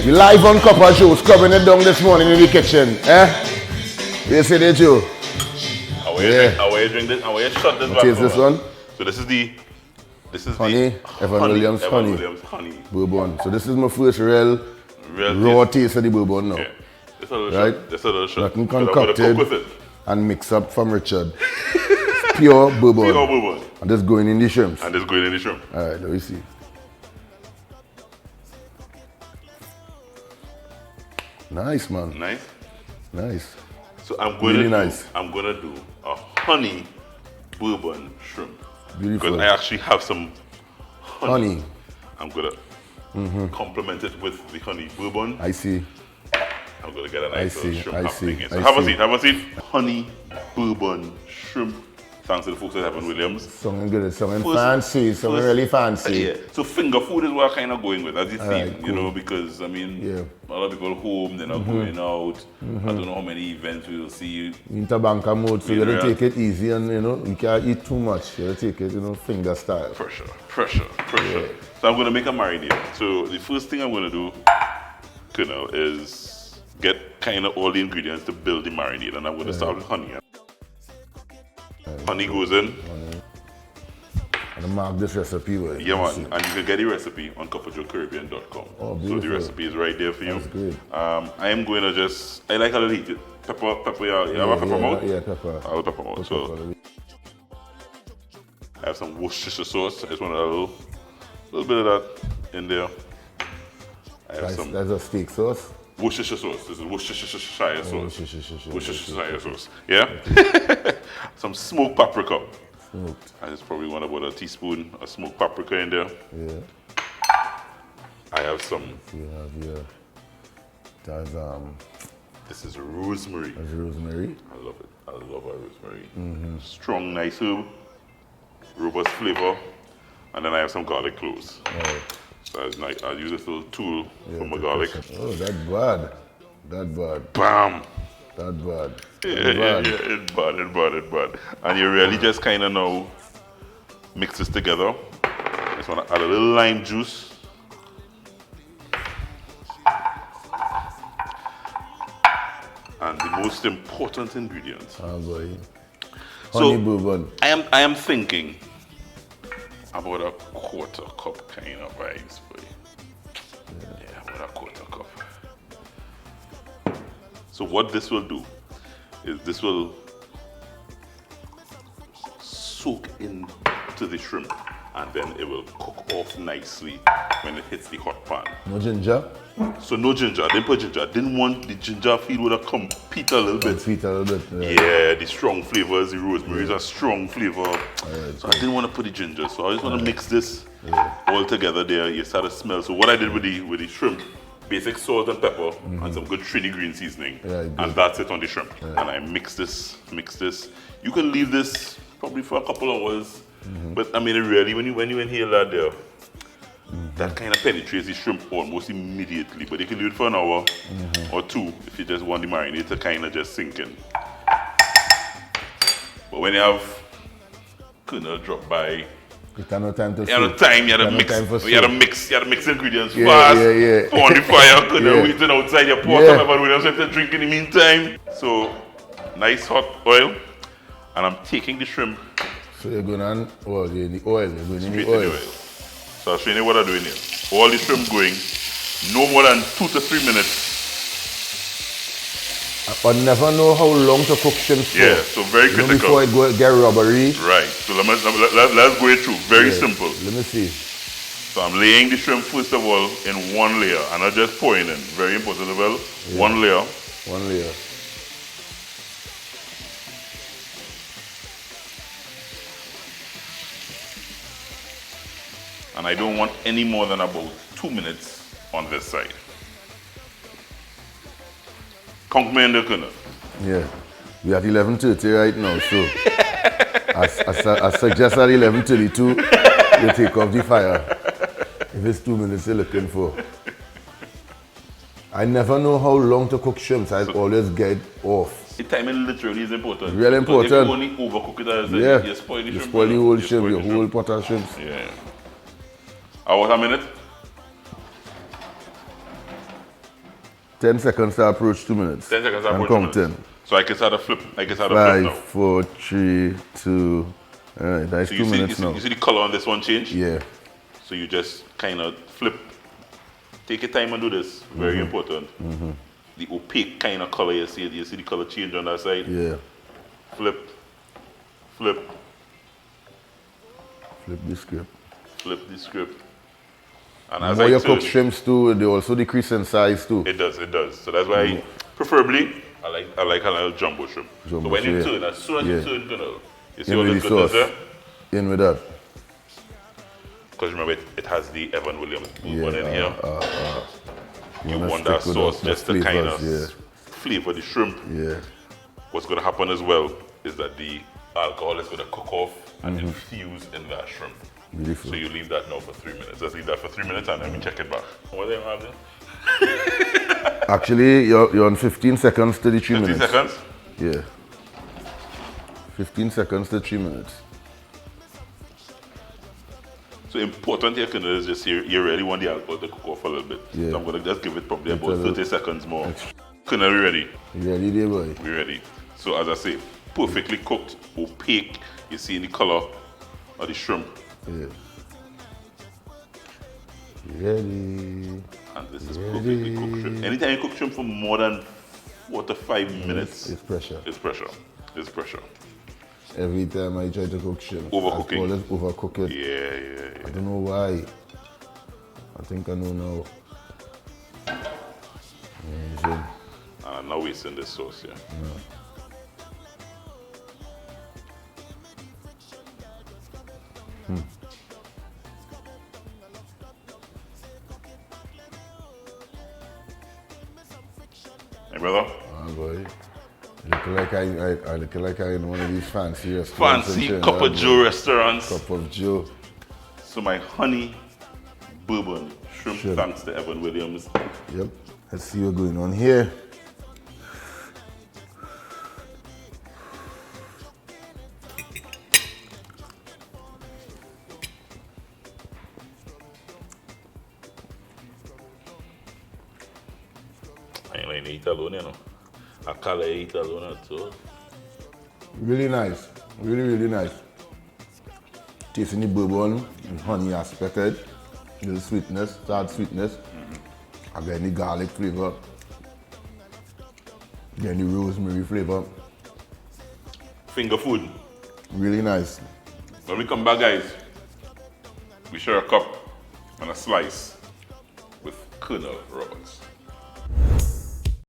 We live on Copper Show, scrubbing it down this morning in the kitchen. You see that, Joe? I want you drink this. I want you shot this back. Taste this one. So this is honey, Evan Williams honey. Bourbon. So this is my first real raw taste of the bourbon now. Yeah. It's a little right? shot. It's a little shot. Nothing concocted and mix up from Richard. Pure bourbon. Pure bourbon. And this going in the shrimps. And this going in the shrimp. Alright, let me see. Nice, man. Nice. So I'm going to do a honey bourbon shrimp. Beautiful. Because I actually have some honey. I'm going to complement it with the honey bourbon. I see. I'm going to get a nice little shrimp happening. So have a seat. Honey bourbon shrimp. Thanks to the folks at Evan Williams. Something good, something fancy, something really fancy. Yeah. So finger food is what I'm kind of going with, as you see, you know, because I mean, a lot of people home, they're not going out. I don't know how many events we will see. Into banker mode, so you gotta take it easy, and you know, you can't eat too much. You gotta take it, you know, finger style. Pressure. Yeah. So I'm gonna make a marinade. So the first thing I'm gonna do, Kernal, is get kind of all the ingredients to build the marinade, and I'm gonna start with honey. Honey goes in. And I mark this recipe with. Yeah, man. And you can get the recipe on copperjoecaribbean.com. Oh, so the recipe is right there for you. That's good. I am going to I like how to heat it. Pepper, you have a pepper mouth? Yeah, pepper. I have a pepper mouth. So I have some Worcestershire sauce. I just want a little bit of that in there. I have That's a steak sauce? Worcestershire sauce. This is Worcestershire sauce. Worcestershire sauce. Yeah? Some smoked paprika. I just probably want about a teaspoon of smoked paprika in there. Yeah. I have some. This is rosemary. That's rosemary. I love it. I love our rosemary. Strong, nice herb, robust flavor, and then I have some garlic cloves. So I'll use this little tool for my garlic. Oh, that's bad. Bam! That bad. Yeah, it's bad. And you really just kind of now mix this together. I just want to add a little lime juice. And the most important ingredient. Oh boy. Honey bourbon. I am thinking about a quarter cup kind of vibes, boy. Yeah, about a quarter cup. So what this will do is this will soak into the shrimp and then it will cook off nicely when it hits the hot pan. No ginger? So no ginger. I didn't put ginger. I didn't want the ginger feel would have compete a little bit. Sweet a little bit. Yeah, the strong flavors, the rosemary is a strong flavor. So I didn't want to put the ginger. So I just want to mix this all together there. You start to smell. So what I did with the shrimp, basic salt and pepper and some good Trini green seasoning. And that's it on the shrimp. And I mix this. You can leave this probably for a couple hours. But I mean, really, when you inhale that there, that kind of penetrates the shrimp almost immediately. But you can do it for an hour or two if you just want the marinade to kind of just sink in. But when you have Kernal drop by, you have no time to you had to mix ingredients fast. Pour on the fire, Kernal waiting outside your pot, and everyone else have to drink in the meantime. So, nice hot oil, and I'm taking the shrimp. So you're going on the oil, you're going in the oil. So I'll show you what I'm doing here. All the shrimp going, no more than 2 to 3 minutes. I never know how long to cook shrimp for. Yeah, so very critical. Before it get rubbery. Right, so let's go it through. Very simple. Let me see. So I'm laying the shrimp first of all in one layer, and I'm just pouring in. Very important as well. One layer. And I don't want any more than about 2 minutes on this side. Conk me in the Kernal. Yeah, we're at 11:30 right now, so I suggest at 11:32 you take off the fire. If it's 2 minutes you're looking for. I never know how long to cook shrimps. I always get off. The timing literally is important. Really important. If you only overcook it, you spoil the shrimp. You spoil the whole shrimp, your whole pot of shrimps. Yeah. About a minute? 10 seconds to approach 2 minutes. 10 seconds to and approach 2 count minutes. 10. So I can start a flip. I can start a flip now. 5, 4, 3, 2. All right, that's So 2 minutes you see, now. you see the color on this one change? Yeah. So you just kind of flip. Take your time and do this. Very important. The opaque kind of color you see the color change on that side. Yeah. Flip, flip, Flip the script. flip the script. And The as more I you turn, cook shrimps too, they also decrease in size too. it does. So that's why, preferably, I like a little jumbo shrimp. Jumbo so when you shrimp, turn, as soon as you turn, you see In all with the the goodness sauce. there? In with that. Because remember, it has the Evan Williams Bourbon in here. You wanna want that stick with sauce the just to kind flavors, of flavor the shrimp. Yeah. What's going to happen as well is that the alcohol is going to cook off and infuse in that shrimp. Beautiful. So you leave that now for 3 minutes. Let's leave that for 3 minutes and then we check it back. What do you have there? Actually, you're on 15 seconds to the 3 15 minutes. seconds? Yeah. 15 seconds to 3 minutes. So important here Kernal, is just you really want the alcohol to cook off a little bit. Yeah. So I'm going to just give it probably A about little 30 seconds more. Kernal, we ready? You ready there, boy? We ready. So as I say, perfectly cooked, opaque. You see the color of the shrimp. Yeah. You ready? And this is perfectly cooked shrimp. Anytime you cook shrimp for more than 4 to 5 minutes, It's pressure. it's pressure. It's pressure. Every time I try to cook shrimp, Overcooking. I always overcook it. Yeah. I don't know why. I think I know now. Amazing. And I'm not wasting this sauce here. Hey, brother. Oh boy. I look like I in one of these fancy restaurants. Fancy in Cup of Trinidad, Joe restaurants. boy. Cup of Joe. So my honey bourbon shrimp, Shrimp. thanks to Evan Williams. Yep. Let's see what's going on here. I ain't like eat alone, you know. I call it eat alone too. Really nice. Really nice. Tasting the bourbon and honey aspected. Little sweetness, sad sweetness. Again, the garlic flavor. Then the rosemary flavor. Finger food. Really nice. When we come back, guys, we share a cup and a slice with Kernal Roberts.